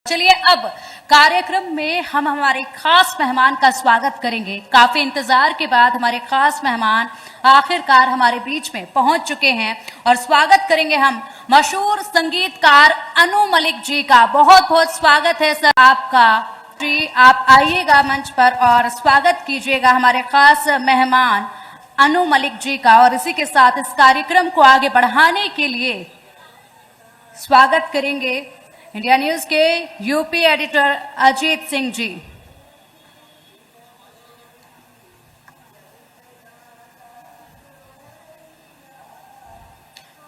चलिए अब कार्यक्रम में हम हमारे खास मेहमान का स्वागत करेंगे। काफी इंतजार के बाद हमारे खास मेहमान आखिरकार हमारे बीच में पहुंच चुके हैं और स्वागत करेंगे हम मशहूर संगीतकार अनु मलिक जी का। बहुत बहुत स्वागत है सर आपका जी। आप आइएगा मंच पर और स्वागत कीजिएगा हमारे खास मेहमान अनु मलिक जी का। और इसी के साथ इस कार्यक्रम को आगे बढ़ाने के लिए स्वागत करेंगे इंडिया न्यूज के यूपी एडिटर अजीत सिंह जी।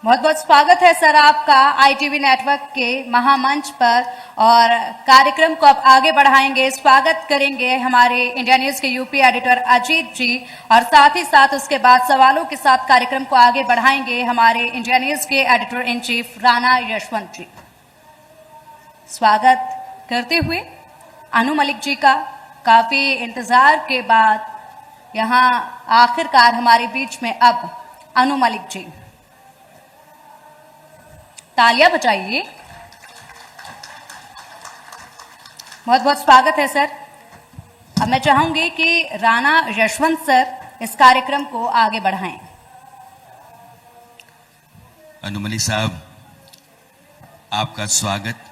बहुत बहुत स्वागत है सर आपका आईटीवी नेटवर्क के महामंच पर। और कार्यक्रम को अब आगे बढ़ाएंगे, स्वागत करेंगे हमारे इंडिया न्यूज के यूपी एडिटर अजीत जी और साथ ही साथ उसके बाद सवालों के साथ कार्यक्रम को आगे बढ़ाएंगे हमारे इंडिया न्यूज के editor in chief Rana Yashwant ji. स्वागत करते हुए अनु मलिक जी का काफी इंतजार के बाद यहां आखिरकार हमारे बीच में अब अनु मलिक जी। तालियां बजाइए। बहुत बहुत स्वागत है सर। अब मैं चाहूंगी कि राणा यशवंत सर इस कार्यक्रम को आगे बढ़ाएं। अनु मलिक साहब, आपका स्वागत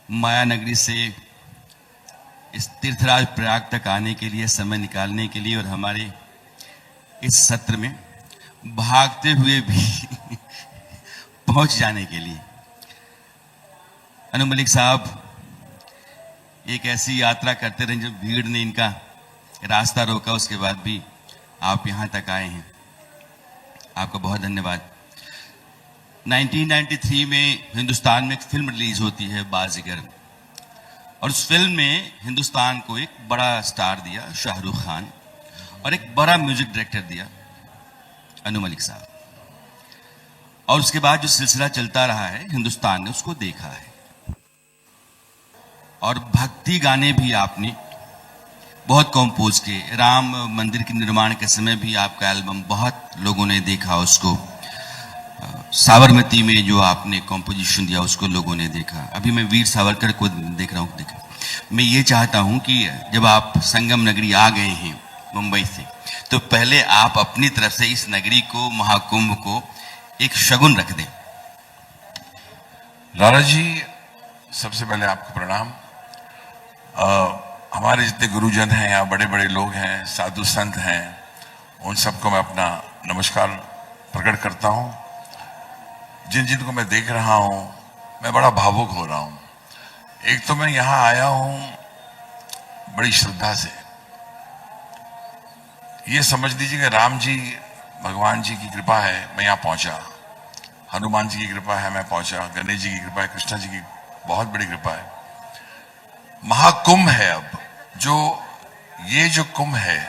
माया नगरी से इस तीर्थराज प्रयाग तक आने के लिए, समय निकालने के लिए और हमारे इस सत्र में भागते हुए भी पहुंच जाने के लिए। अनु मलिक साहब एक ऐसी यात्रा करते रहे जब भीड़ ने इनका रास्ता रोका, उसके बाद भी आप यहां तक आए हैं, आपका बहुत धन्यवाद। 1993 में हिंदुस्तान में एक फिल्म रिलीज होती है बाजीगर, और उस फिल्म में हिंदुस्तान को एक बड़ा स्टार दिया शाहरुख खान और एक बड़ा म्यूजिक डायरेक्टर दिया अनु मलिक साहब। और उसके बाद जो सिलसिला चलता रहा है, हिंदुस्तान ने उसको देखा है और भक्ति गाने भी आपने बहुत कंपोज किए। राम मंदिर के निर्माण के समय भी आपका एल्बम बहुत लोगों ने देखा, उसको साबरमती में जो आपने कॉम्पोजिशन दिया उसको लोगों ने देखा। अभी मैं वीर सावरकर को देख रहा हूँ। देखा, मैं ये चाहता हूँ कि जब आप संगम नगरी आ गए हैं मुंबई से, तो पहले आप अपनी तरफ से इस नगरी को, महाकुंभ को एक शगुन रख दें। राणा जी, सबसे पहले आपको प्रणाम। हमारे जितने गुरुजन हैं, यहाँ बड़े बड़े लोग हैं, साधु संत हैं, उन सबको मैं अपना नमस्कार प्रकट करता हूँ। जिन जिनको मैं देख रहा हूं, मैं बड़ा भावुक हो रहा हूं। एक तो मैं यहां आया हूं बड़ी श्रद्धा से। ये समझ लीजिए कि राम जी, भगवान जी की कृपा है मैं यहां पहुंचा, हनुमान जी की कृपा है मैं पहुंचा, गणेश जी की कृपा है, कृष्णा जी की बहुत बड़ी कृपा है। महाकुंभ है अब जो कुंभ है,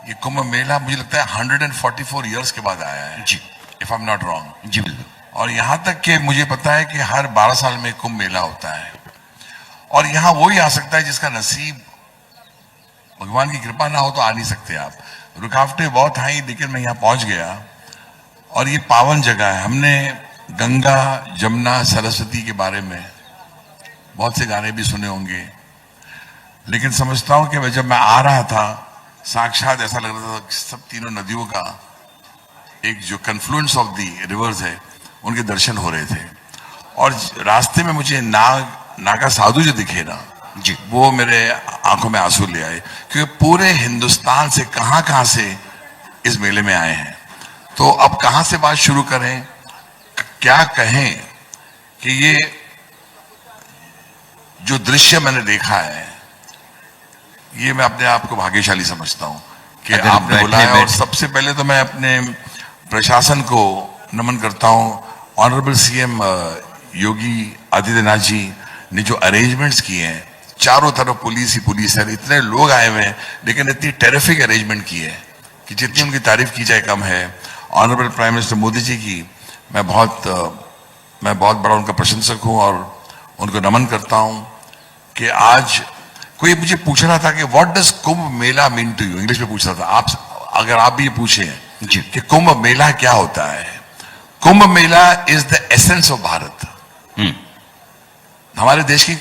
ये कुंभ मेला मुझे लगता है 144 इयर्स के बाद आया है जी, if I am not wrong जी। बिल्कुल। और यहां तक कि मुझे पता है कि हर 12 साल में कुंभ मेला होता है, और यहां वही आ सकता है जिसका नसीब, भगवान की कृपा ना हो तो आ नहीं सकते आप। रुकावटें बहुत आई, लेकिन मैं यहां पहुंच गया और ये पावन जगह है। हमने गंगा, जमुना, सरस्वती के बारे में बहुत से गाने भी सुने होंगे, लेकिन समझता हूं कि जब मैं आ रहा था, साक्षात ऐसा लग रहा था कि सब तीनों नदियों का एक जो कन्फ्लुएंस ऑफ दी रिवर्स है, उनके दर्शन हो रहे थे। और रास्ते में मुझे नागा साधु जो दिखे ना जी, वो मेरे आंखों में आंसू ले आए, क्योंकि पूरे हिंदुस्तान से कहां से इस मेले में आए हैं। तो अब कहां से बात शुरू करें, क्या कहें कि ये जो दृश्य मैंने देखा है, ये मैं अपने आप को भाग्यशाली समझता हूं कि आपने बुलाया। और सबसे पहले तो मैं अपने प्रशासन को नमन करता हूं। ऑनरेबल सीएम योगी आदित्यनाथ जी ने जो अरेंजमेंट्स किए हैं, चारों तरफ पुलिस ही पुलिस है, इतने लोग आए हुए हैं, लेकिन इतनी टेरिफिक अरेंजमेंट की है कि जितनी उनकी तारीफ की जाए कम है। Honourable prime minister Modi ji की मैं बहुत बड़ा उनका प्रशंसक हूं और उनको नमन करता हूं कि आज कोई मुझे पूछ रहा था कि what does Kumbh Mela mean to you, English में पूछ रहा था। आप अगर आप भी ये पूछे कि कुंभ मेला क्या होता है, Kumbh Mela is the essence of Bharat. हमारे देश की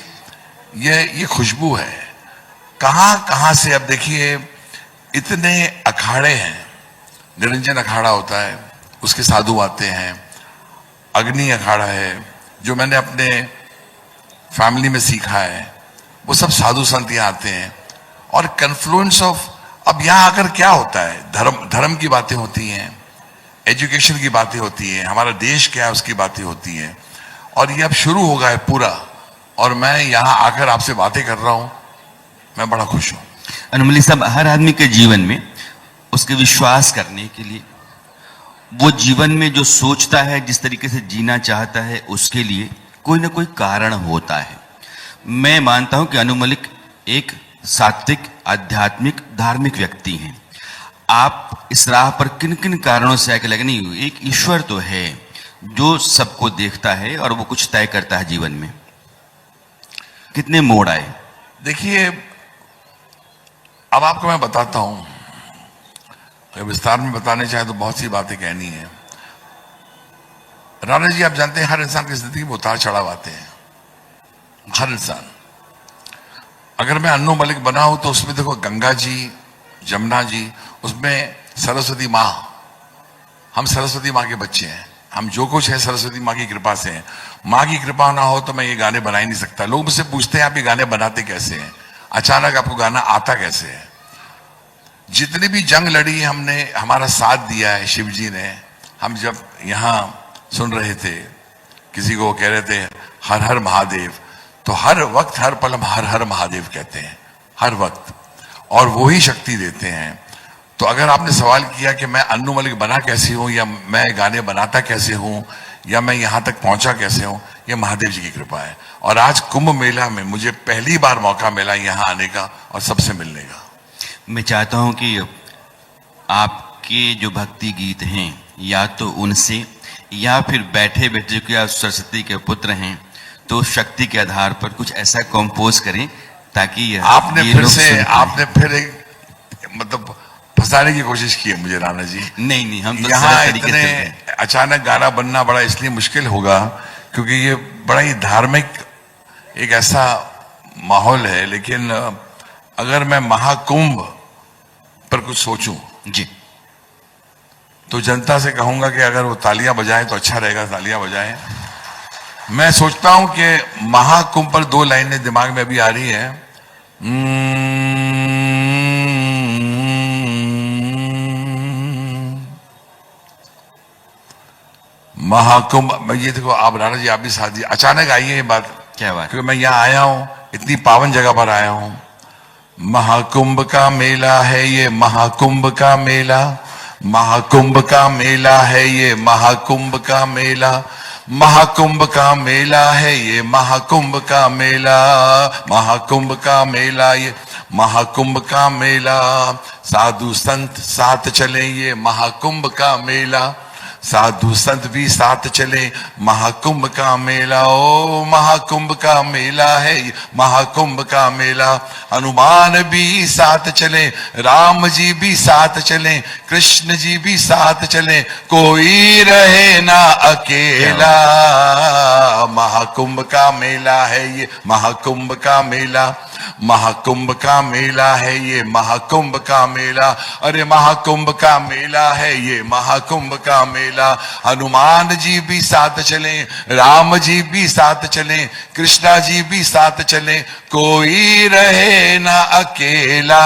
ये खुशबू है। कहां कहां से, अब देखिए इतने अखाड़े हैं, निरंजन अखाड़ा होता है, उसके साधु आते हैं, अग्नि अखाड़ा है जो मैंने अपने फैमिली में सीखा है, वो सब साधु संत यहाँ आते हैं। और कन्फ्लुएंस ऑफ, अब यहाँ आकर क्या होता है, धर्म की बातें होती हैं, एजुकेशन की बातें होती हैं, हमारा देश क्या है उसकी बातें होती हैं, और ये अब शुरू हो गया है पूरा। और मैं यहाँ आकर आपसे बातें कर रहा हूं, मैं बड़ा खुश हूं। अनुमली साहब, हर आदमी के जीवन में उसके विश्वास करने के लिए, वो जीवन में जो सोचता है, जिस तरीके से जीना चाहता है, उसके लिए कोई ना कोई कारण होता है। मैं मानता हूं कि अनु मलिक एक सात्विक, आध्यात्मिक, धार्मिक व्यक्ति हैं। आप इस राह पर किन किन कारणों से आके लगे, नहीं एक ईश्वर तो है जो सबको देखता है और वो कुछ तय करता है जीवन में, कितने मोड़ आए? देखिए, अब आपको मैं बताता हूं, अगर विस्तार में बताने चाहे तो बहुत सी बातें कहनी है। राणा जी, आप जानते हैं हर इंसान की जिंदगी में उतार चढ़ाव आते हैं, हर इंसान। अगर मैं अन्नू मलिक बना हूं तो उसमें देखो गंगा जी, जमुना जी, उसमें सरस्वती माँ, हम सरस्वती माँ के बच्चे हैं, हम जो कुछ है सरस्वती माँ की कृपा से है। माँ की कृपा ना हो तो मैं ये गाने बना ही नहीं सकता। लोग मुझसे पूछते हैं आप ये गाने बनाते कैसे हैं, अचानक आपको गाना आता कैसे है। जितनी भी जंग लड़ी हमने, हमारा साथ दिया है शिव जी ने। हम जब यहाँ सुन रहे थे, किसी को कह रहे थे हर हर महादेव, तो हर वक्त हर पल हम हर हर महादेव कहते हैं, हर वक्त, और वो ही शक्ति देते हैं। तो अगर आपने सवाल किया कि मैं अन्नू मलिक बना कैसे हूं, या मैं गाने बनाता कैसे हूं, या मैं यहां तक पहुंचा कैसे हूं, ये महादेव जी की कृपा है। और आज कुंभ मेला में मुझे पहली बार मौका मिला यहां आने का और सबसे मिलने का। मैं चाहता हूं कि आपके जो भक्ति गीत हैं, या तो उनसे, या फिर बैठे बैठे जो कि आप सरस्वती के पुत्र हैं, तो शक्ति के आधार पर कुछ ऐसा कंपोज करें ताकि आपने फिर एक मतलब फंसाने की कोशिश की है मुझे राणा जी। नहीं, हम तो यहाँ इतने अचानक गाना बनना बड़ा इसलिए मुश्किल होगा क्योंकि ये बड़ा ही धार्मिक एक ऐसा माहौल है। लेकिन अगर मैं महाकुंभ पर कुछ सोचूं जी, तो जनता से कहूंगा कि अगर वो तालियां बजाएं तो अच्छा रहेगा, तालियां बजाएं। मैं सोचता हूं कि महाकुंभ पर दो लाइनें दिमाग में अभी आ रही है। महाकुंभ, ये देखो आप राणा जी, आप भी साथ जी, अचानक आई है ये बात। क्या बात? क्योंकि मैं यहाँ आया हूं, इतनी पावन जगह पर आया हूं। महाकुंभ का मेला है ये, महाकुंभ का मेला, महाकुंभ का मेला है ये, महाकुंभ का मेला, महाकुंभ का मेला है ये, महाकुंभ का मेला, महाकुंभ का मेला ये, महाकुंभ का मेला, साधु संत साथ चले ये महाकुंभ का मेला, साधु संत भी साथ चले महाकुंभ का मेला। ओ महाकुंभ का मेला है ये, महाकुंभ का मेला, हनुमान भी साथ चले, राम जी भी साथ चले, कृष्ण जी भी साथ चले, कोई रहे ना अकेला। महाकुंभ का मेला है ये, महाकुंभ का मेला, महाकुंभ का मेला है ये, महाकुंभ का मेला, अरे महाकुंभ का मेला है ये, महाकुंभ का मेला, हनुमान जी भी साथ चले, राम जी भी साथ चले, कृष्णा जी भी साथ चले, कोई रहे ना अकेला।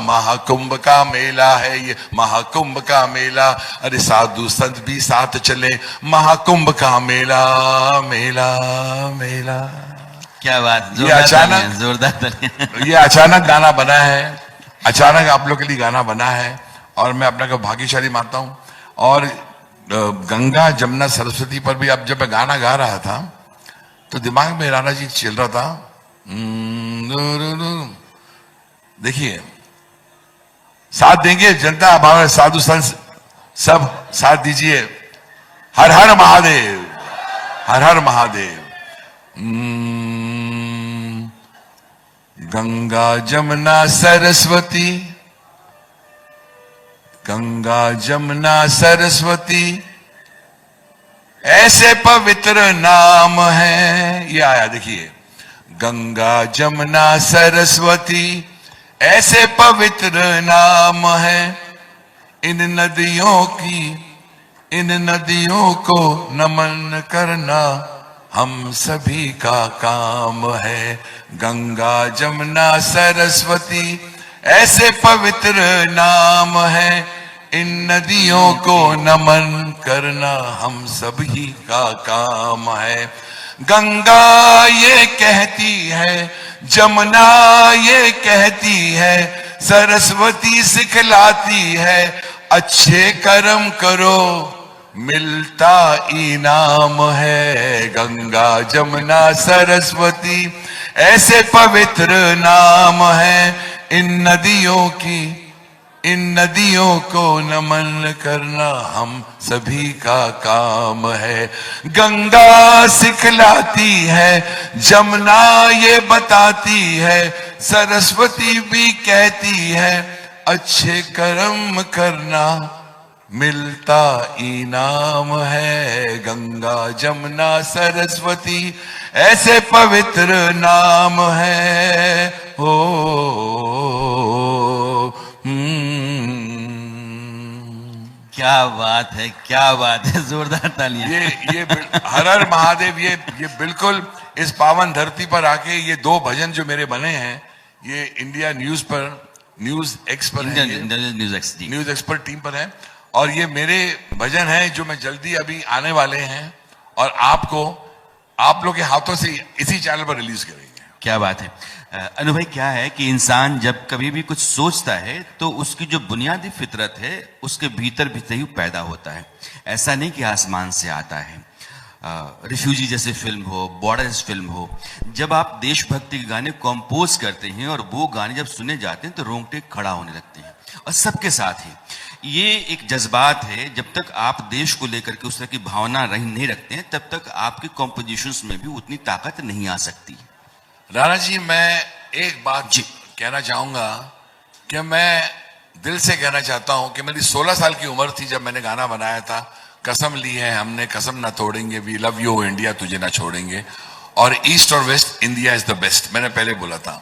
महाकुंभ का मेला है ये, महाकुंभ का मेला, अरे साधु संत भी साथ चले, महाकुंभ का मेला, मेला मेला। क्या बात, ये अचानक, जोरदार ये अचानक गाना बना है, अचानक आप लोग के लिए गाना बना है, और मैं अपने को भाग्यशाली मानता हूं। और गंगा जमुना सरस्वती पर भी अब जब मैं गाना गा रहा था तो दिमाग में राणा जी चल रहा था, देखिए साथ देंगे जनता, हमारे साधु संत सब साथ दीजिए, हर हर महादेव, हर हर महादेव। गंगा जमुना सरस्वती, गंगा जमुना सरस्वती, ऐसे पवित्र नाम है, ये आया देखिए, गंगा जमुना सरस्वती, ऐसे पवित्र नाम है, इन नदियों को नमन करना हम सभी का काम है। गंगा जमुना सरस्वती ऐसे पवित्र नाम है, इन नदियों को नमन करना हम सभी का काम है। गंगा ये कहती है, जमुना ये कहती है, सरस्वती सिखलाती है, अच्छे कर्म करो मिलता इनाम है। गंगा जमुना सरस्वती ऐसे पवित्र नाम है, इन नदियों को नमन करना हम सभी का काम है। गंगा सिखलाती है, जमुना ये बताती है, सरस्वती भी कहती है, अच्छे कर्म करना मिलता इनाम है। गंगा जमुना सरस्वती ऐसे पवित्र नाम है। हो क्या बात है, क्या बात है, जोरदार तालियां। ये हर हर महादेव, ये बिल्कुल इस पावन धरती पर आके ये दो भजन जो मेरे बने हैं, ये इंडिया न्यूज पर, न्यूज एक्स पर है, न्यूज एक्स पर टीम पर है, और ये मेरे भजन हैं जो मैं जल्दी अभी आने वाले हैं और आप लोग के हाथों से इसी चैनल पर रिलीज करेंगे। क्या बात है। अनु भाई, क्या है कि इंसान जब कभी भी कुछ सोचता है तो उसकी जो बुनियादी फितरत है उसके भीतर भीतर ही पैदा होता है। ऐसा नहीं कि आसमान से आता है। रिफ्यूजी जैसे फिल्म हो, बॉर्डर्स फिल्म हो, जब आप देशभक्ति के गाने कंपोज करते हैं और वो गाने जब सुने जाते हैं तो रोंगटे खड़ा होने लगते हैं। और सबके साथ ही ये एक जज्बात है, जब तक आप देश को लेकर के उस तरह की भावना नहीं रखते हैं तब तक आपके कॉम्पोजिशंस में भी उतनी ताकत नहीं आ सकती। राणा जी, मैं एक बात कहना चाहूंगा कि मैं दिल से कहना चाहता हूं कि मेरी 16 साल की उम्र थी जब मैंने गाना बनाया था, कसम ली है हमने कसम ना तोड़ेंगे, वी लव यू इंडिया तुझे ना छोड़ेंगे, और ईस्ट और waste India is the best. मैंने पहले बोला था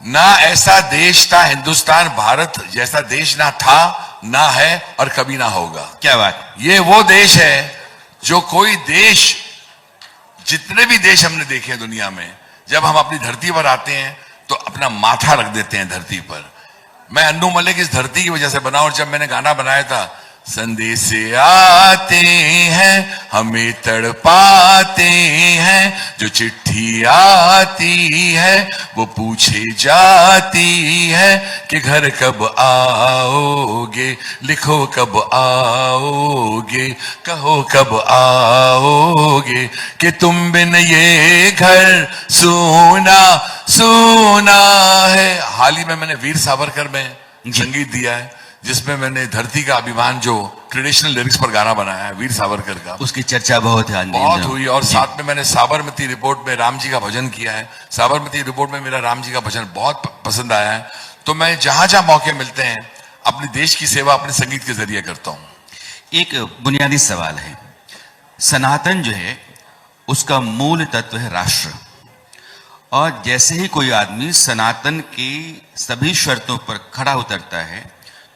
ना, ऐसा देश था हिंदुस्तान, भारत जैसा देश ना था, ना है और कभी ना होगा। क्या बात। ये वो देश है जो कोई देश, जितने भी देश हमने देखे हैं दुनिया में, जब हम अपनी धरती पर आते हैं तो अपना माथा रख देते हैं धरती पर। मैं अन्नू मलिक इस धरती की वजह से बना, और जब मैंने गाना बनाया था, संदेश आते हैं हमें तड़पाते हैं, जो चिट्ठी आती है वो पूछे जाती है कि घर कब आओगे, लिखो कब आओगे, कहो कब आओगे, कि तुम बिन ये घर सूना सूना है। हाल ही में मैंने वीर सावरकर में संगीत दिया है, जिसमें मैंने धरती का अभिमान जो ट्रेडिशनल लिरिक्स पर गाना बनाया है वीर सावरकर का, उसकी चर्चा बहुत हुई। और साथ में मैंने साबरमती रिपोर्ट में राम जी का भजन किया है। साबरमती रिपोर्ट में मेरा राम जी का भजन बहुत पसंद आया है। तो मैं जहां जहां मौके मिलते हैं अपने देश की सेवा अपने संगीत के जरिए करता हूं। एक बुनियादी सवाल है, सनातन जो है उसका मूल तत्व है राष्ट्र, और जैसे ही कोई आदमी सनातन की सभी शर्तों पर खड़ा उतरता है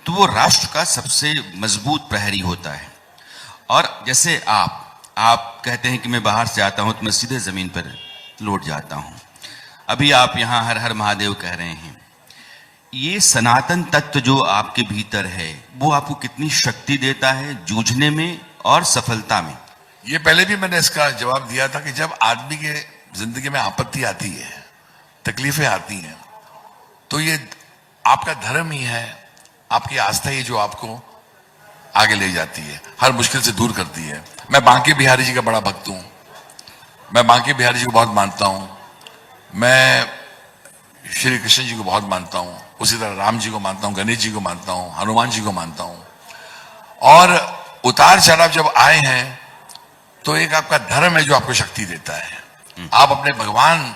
तो वो राष्ट्र का सबसे मजबूत प्रहरी होता है। और जैसे आप कहते हैं कि मैं बाहर से आता हूं तो मैं सीधे जमीन पर लौट जाता हूं। अभी आप यहां हर हर महादेव कह रहे हैं। ये सनातन तत्व जो आपके भीतर है वो आपको कितनी शक्ति देता है जूझने में और सफलता में? ये पहले भी मैंने इसका जवाब दिया था कि जब आदमी के जिंदगी में आपत्ति आती है, तकलीफें आती हैं, तो ये आपका धर्म ही है, आपकी आस्था ही जो आपको आगे ले जाती है, हर मुश्किल से दूर करती है। मैं बांके बिहारी जी का बड़ा भक्त हूं, मैं बांके बिहारी जी को बहुत मानता हूं, मैं श्री कृष्ण जी को बहुत मानता हूं, उसी तरह राम जी को मानता हूं, गणेश जी को मानता हूं, हनुमान जी को मानता हूं। और उतार चढ़ाव जब आए हैं तो एक आपका धर्म है जो आपको शक्ति देता है। आप अपने भगवान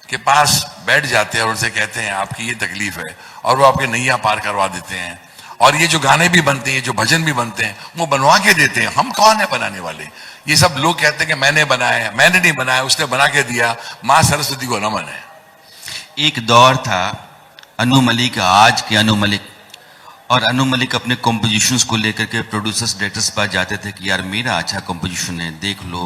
के पास बैठ जाते हैं और उनसे कहते हैं आपकी ये तकलीफ है, और वो आपके नैया पार करवा देते हैं। और ये जो गाने भी बनते हैं, जो भजन भी बनते हैं, वो बनवा के देते हैं। हम कौन है बनाने वाले? ये सब लोग कहते हैं कि मैंने बनाया है। मैंने नहीं बनाया, उसने बना के दिया। माँ सरस्वती को नमन है। एक दौर था अनु मलिक, आज के अनु मलिक, और अनु मलिक अपने कॉम्पोजिशंस को लेकर के प्रोड्यूसर्स डायरेक्टर्स पास जाते थे कि यार मेरा अच्छा कॉम्पोजिशन है, देख लो।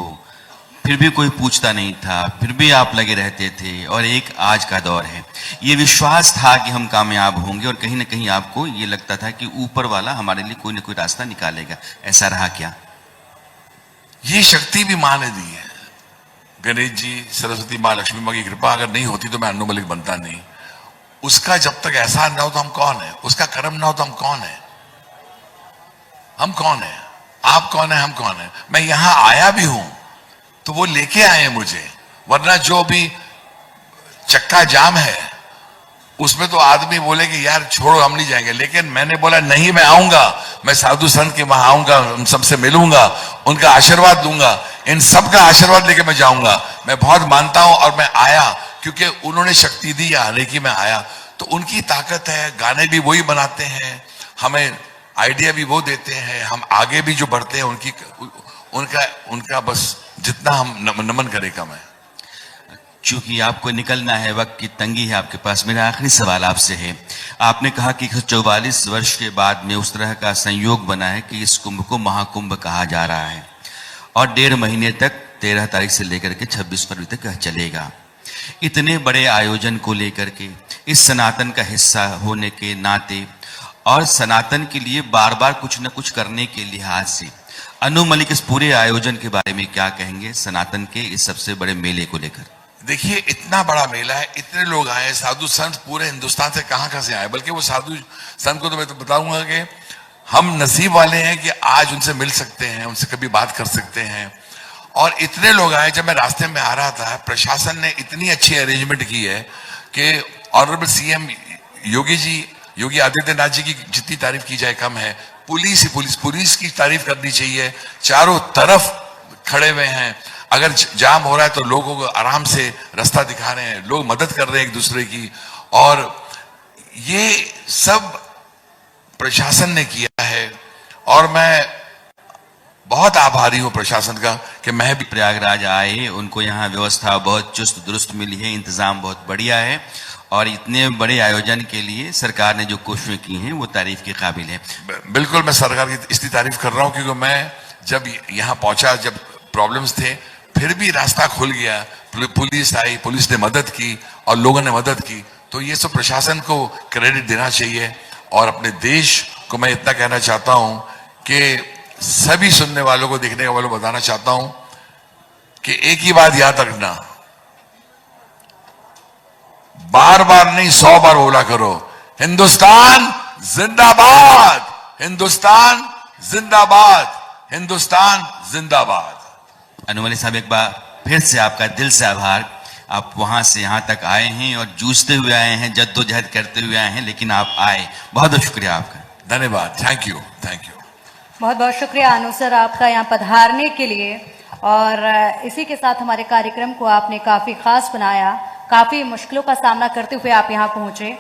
फिर भी कोई पूछता नहीं था, फिर भी आप लगे रहते थे। और एक आज का दौर है, ये विश्वास था कि हम कामयाब होंगे, और कहीं ना कहीं आपको ये लगता था कि ऊपर वाला हमारे लिए कोई ना कोई रास्ता निकालेगा। ऐसा रहा क्या? ये शक्ति भी माँ ने दी है। गणेश जी, सरस्वती माँ, लक्ष्मी माँ की कृपा अगर नहीं होती तो मैं अनु मलिक बनता नहीं। उसका जब तक एहसान ना हो तो हम कौन है? उसका कर्म ना हो तो हम कौन है? हम कौन है? आप कौन है? हम कौन है? मैं यहां आया भी हूं तो वो लेके आए मुझे, वरना जो भी चक्का जाम है उसमें तो आदमी बोले कि यार छोड़ो हम नहीं जाएंगे, लेकिन मैंने बोला नहीं, मैं आऊंगा, मैं साधु संत के वहां आऊंगा, उन सबसे मिलूंगा, उनका आशीर्वाद दूंगा, इन सब का आशीर्वाद लेके मैं जाऊंगा। मैं बहुत मानता हूं और मैं आया क्योंकि उन्होंने शक्ति दी आने की, मैं आया। तो उनकी ताकत है, गाने भी वही बनाते हैं, हमें आइडिया भी वो देते हैं, हम आगे भी जो बढ़ते हैं उनकी उनका बस जितना हम नमन करें कम है। चूंकि आपको निकलना है, वक्त की तंगी है आपके पास, मेरा आखिरी सवाल आपसे है। आपने कहा कि 44 वर्ष के बाद में उस तरह का संयोग बना है कि इस कुंभ को महाकुंभ कहा जा रहा है, और 1.5 महीने तक 13 तारीख से लेकर के 26 फरवरी तक चलेगा। इतने बड़े आयोजन को लेकर के, इस सनातन का हिस्सा होने के नाते और सनातन के लिए बार बार कुछ न कुछ करने के लिहाज से, अनु मलिक इस पूरे आयोजन के बारे में क्या कहेंगे, सनातन के इस सबसे बड़े मेले को लेकर? देखिए, इतना बड़ा मेला है, इतने लोग आए, साधु संत पूरे हिंदुस्तान से कहां से आए। बल्कि वो साधु संत को तो मैं तो बताऊंगा कि हम नसीब वाले हैं कि आज उनसे मिल सकते हैं, उनसे कभी बात कर सकते हैं। और इतने लोग आए, जब मैं रास्ते में आ रहा था, प्रशासन ने इतनी अच्छी अरेंजमेंट की है कि ऑनरेबल सीएम योगी आदित्यनाथ जी की जितनी तारीफ की जाए कम है। पुलिस की तारीफ करनी चाहिए। चारों तरफ खड़े हुए हैं, अगर जाम हो रहा है तो लोगों को आराम से रास्ता दिखा रहे हैं, लोग मदद कर रहे हैं एक दूसरे की। और ये सब प्रशासन ने किया है, और मैं बहुत आभारी हूं प्रशासन का कि मैं भी प्रयागराज आए, उनको यहाँ व्यवस्था बहुत चुस्त दुरुस्त मिली है, इंतजाम बहुत बढ़िया है, और इतने बड़े आयोजन के लिए सरकार ने जो कोशिशें की हैं वो तारीफ के काबिल है। बिल्कुल, मैं सरकार की इसलिए तारीफ कर रहा हूं क्योंकि मैं जब यहाँ पहुंचा, जब प्रॉब्लम्स थे, फिर भी रास्ता खुल गया, पुलिस आई, पुलिस ने मदद की और लोगों ने मदद की। तो ये सब प्रशासन को क्रेडिट देना चाहिए। और अपने देश को मैं इतना कहना चाहता हूं कि सभी सुनने वालों को, देखने वालों को बताना चाहता हूं कि एक ही बात याद रखना, बार बार नहीं 100 बार बोला करो, हिंदुस्तान जिंदाबाद, हिंदुस्तान जिंदाबाद, हिंदुस्तान जिंदाबाद। अनु मलिक साहब, एक बार फिर से आपका दिल से आभार। आप वहां से यहां तक आए हैं और जूझते हुए आए हैं, जद्दोजहद करते हुए आए हैं, लेकिन आप आए। बहुत बहुत शुक्रिया आपका। धन्यवाद। Thank you. बहुत बहुत शुक्रिया अनु सर आपका यहाँ पधारने के लिए। और इसी के साथ हमारे कार्यक्रम को आपने काफी खास बनाया, काफी मुश्किलों का सामना करते हुए आप यहाँ पहुंचे।